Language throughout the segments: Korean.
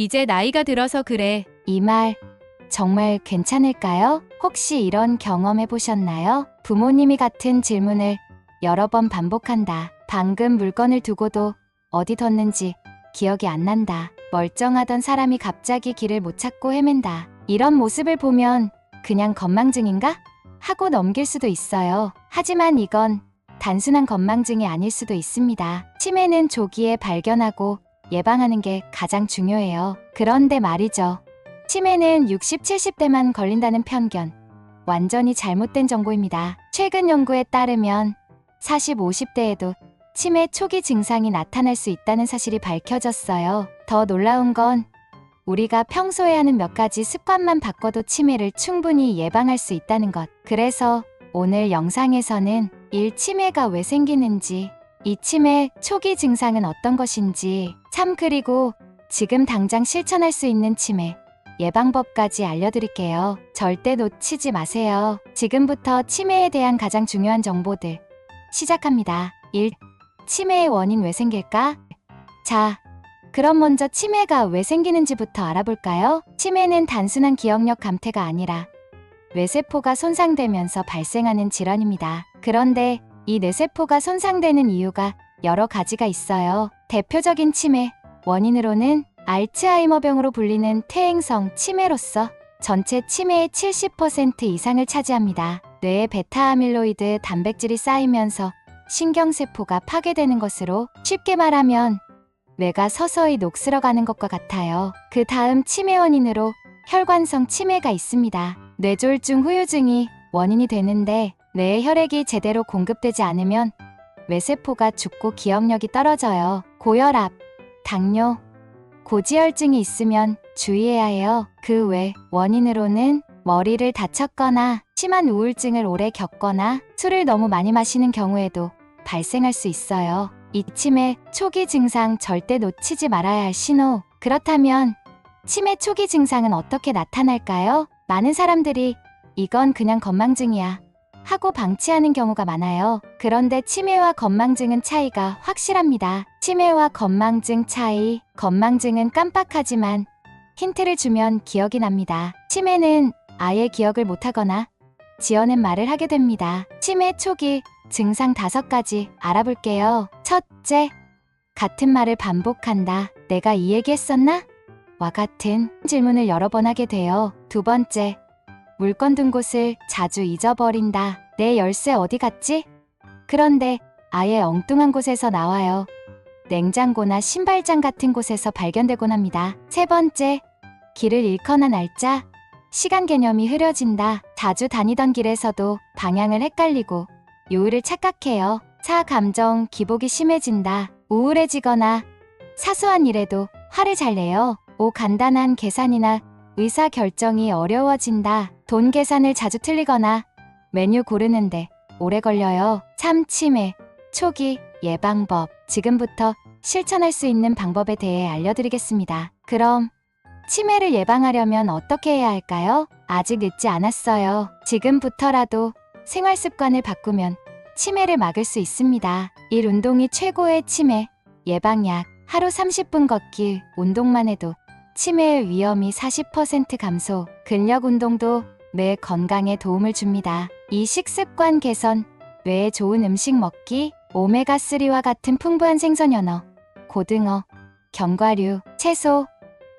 이제 나이가 들어서 그래. 이 말 정말 괜찮을까요? 혹시 이런 경험 해보셨나요? 부모님이 같은 질문을 여러 번 반복한다. 방금 물건을 두고도 어디 뒀는지 기억이 안 난다. 멀쩡하던 사람이 갑자기 길을 못 찾고 헤맨다. 이런 모습을 보면 그냥 건망증인가? 하고 넘길 수도 있어요. 하지만 이건 단순한 건망증이 아닐 수도 있습니다. 치매는 조기에 발견하고 예방하는 게 가장 중요해요. 그런데 말이죠. 치매는 60, 70대만 걸린다는 편견. 완전히 잘못된 정보입니다. 최근 연구에 따르면 40, 50대에도 치매 초기 증상이 나타날 수 있다는 사실이 밝혀졌어요. 더 놀라운 건 우리가 평소에 하는 몇 가지 습관만 바꿔도 치매를 충분히 예방할 수 있다는 것. 그래서 오늘 영상에서는 치매가 왜 생기는지, 이 치매 초기 증상은 어떤 것인지, 그리고 지금 당장 실천할 수 있는 치매 예방법까지 알려드릴게요. 절대 놓치지 마세요. 지금부터 치매에 대한 가장 중요한 정보들 시작합니다. 1. 치매의 원인 왜 생길까? 자, 그럼 먼저 치매가 왜 생기는지부터 알아볼까요? 치매는 단순한 기억력 감퇴가 아니라 뇌세포가 손상되면서 발생하는 질환입니다. 그런데 이 뇌세포가 손상되는 이유가 여러 가지가 있어요. 대표적인 치매 원인으로는 알츠하이머병으로 불리는 퇴행성 치매로서 전체 치매의 70% 이상을 차지합니다. 뇌에 베타아밀로이드 단백질이 쌓이면서 신경세포가 파괴되는 것으로, 쉽게 말하면 뇌가 서서히 녹슬어가는 것과 같아요. 그 다음 치매 원인으로 혈관성 치매가 있습니다. 뇌졸중 후유증이 원인이 되는데 뇌에 혈액이 제대로 공급되지 않으면 뇌세포가 죽고 기억력이 떨어져요. 고혈압, 당뇨, 고지혈증이 있으면 주의해야 해요. 그 외 원인으로는 머리를 다쳤거나 심한 우울증을 오래 겪거나 술을 너무 많이 마시는 경우에도 발생할 수 있어요. 이 치매 초기 증상 절대 놓치지 말아야 할 신호. 그렇다면 치매 초기 증상은 어떻게 나타날까요? 많은 사람들이 이건 그냥 건망증이야 하고 방치하는 경우가 많아요. 그런데 치매와 건망증은 차이가 확실합니다. 치매와 건망증 차이. 건망증은 깜빡하지만 힌트를 주면 기억이 납니다. 치매는 아예 기억을 못하거나 지어낸 말을 하게 됩니다. 치매 초기 증상 5가지 알아볼게요. 첫째, 같은 말을 반복한다. 내가 이 얘기 했었나? 와 같은 질문을 여러 번 하게 돼요. 두 번째, 물건 둔 곳을 자주 잊어버린다. 내 열쇠 어디 갔지? 그런데 아예 엉뚱한 곳에서 나와요. 냉장고나 신발장 같은 곳에서 발견되곤 합니다. 세 번째, 길을 잃거나 날짜, 시간 개념이 흐려진다. 자주 다니던 길에서도 방향을 헷갈리고 요일을 착각해요. 4. 감정 기복이 심해진다. 우울해지거나 사소한 일에도 화를 잘 내요. 5. 간단한 계산이나 의사 결정이 어려워진다. 돈 계산을 자주 틀리거나 메뉴 고르는데 오래 걸려요. 3. 치매 초기 예방법. 지금부터 실천할 수 있는 방법에 대해 알려드리겠습니다. 그럼 치매를 예방하려면 어떻게 해야 할까요? 아직 늦지 않았어요. 지금부터라도 생활 습관을 바꾸면 치매를 막을 수 있습니다. 1. 운동이 최고의 치매 예방약. 하루 30분 걷기. 운동만 해도 치매의 위험이 40% 감소. 근력 운동도 뇌 건강에 도움을 줍니다. 2. 식습관 개선. 뇌에 좋은 음식 먹기. 오메가3와 같은 풍부한 생선연어, 고등어, 견과류, 채소,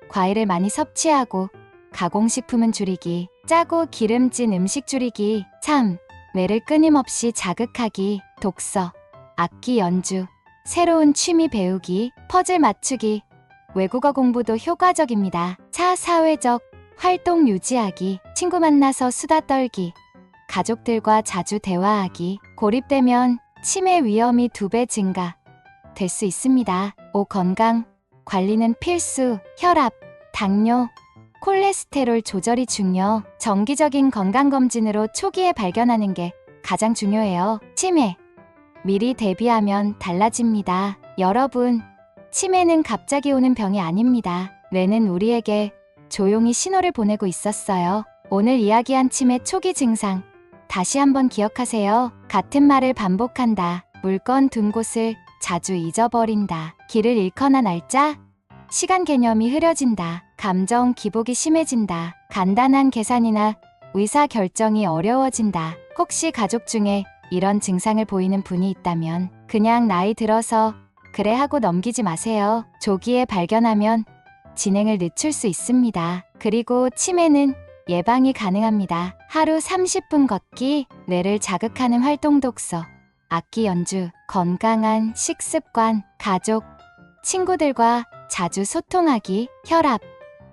과일을 많이 섭취하고 가공식품은 줄이기. 짜고 기름진 음식 줄이기. 3. 뇌를 끊임없이 자극하기. 독서, 악기 연주, 새로운 취미 배우기, 퍼즐 맞추기, 외국어 공부도 효과적입니다. 4. 사회적 활동 유지하기. 친구 만나서 수다 떨기, 가족들과 자주 대화하기. 고립되면 치매 위험이 2배 증가 될 수 있습니다. 5. 건강 관리는 필수. 혈압, 당뇨, 콜레스테롤 조절이 중요. 정기적인 건강검진으로 초기에 발견하는 게 가장 중요해요. 치매 미리 대비하면 달라집니다. 여러분, 치매는 갑자기 오는 병이 아닙니다. 뇌는 우리에게 조용히 신호를 보내고 있었어요. 오늘 이야기한 치매 초기 증상 다시 한번 기억하세요. 같은 말을 반복한다. 물건 둔 곳을 자주 잊어버린다. 길을 잃거나 날짜, 시간 개념이 흐려진다. 감정 기복이 심해진다. 간단한 계산이나 의사 결정이 어려워진다. 혹시 가족 중에 이런 증상을 보이는 분이 있다면 그냥 나이 들어서 그래 하고 넘기지 마세요. 조기에 발견하면 진행을 늦출 수 있습니다. 그리고 치매는 예방이 가능합니다. 하루 30분 걷기, 뇌를 자극하는 활동 독서, 악기 연주, 건강한 식습관, 가족, 친구들과 자주 소통하기, 혈압,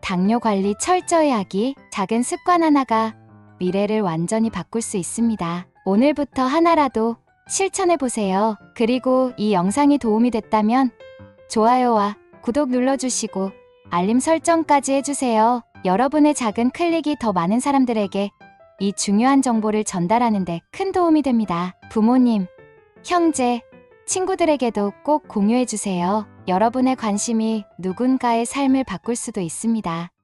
당뇨 관리 철저히 하기, 작은 습관 하나가 미래를 완전히 바꿀 수 있습니다. 오늘부터 하나라도 실천해보세요. 그리고 이 영상이 도움이 됐다면 좋아요와 구독 눌러주시고 알림 설정까지 해주세요. 여러분의 작은 클릭이 더 많은 사람들에게 이 중요한 정보를 전달하는 데 큰 도움이 됩니다. 부모님, 형제, 친구들에게도 꼭 공유해주세요. 여러분의 관심이 누군가의 삶을 바꿀 수도 있습니다.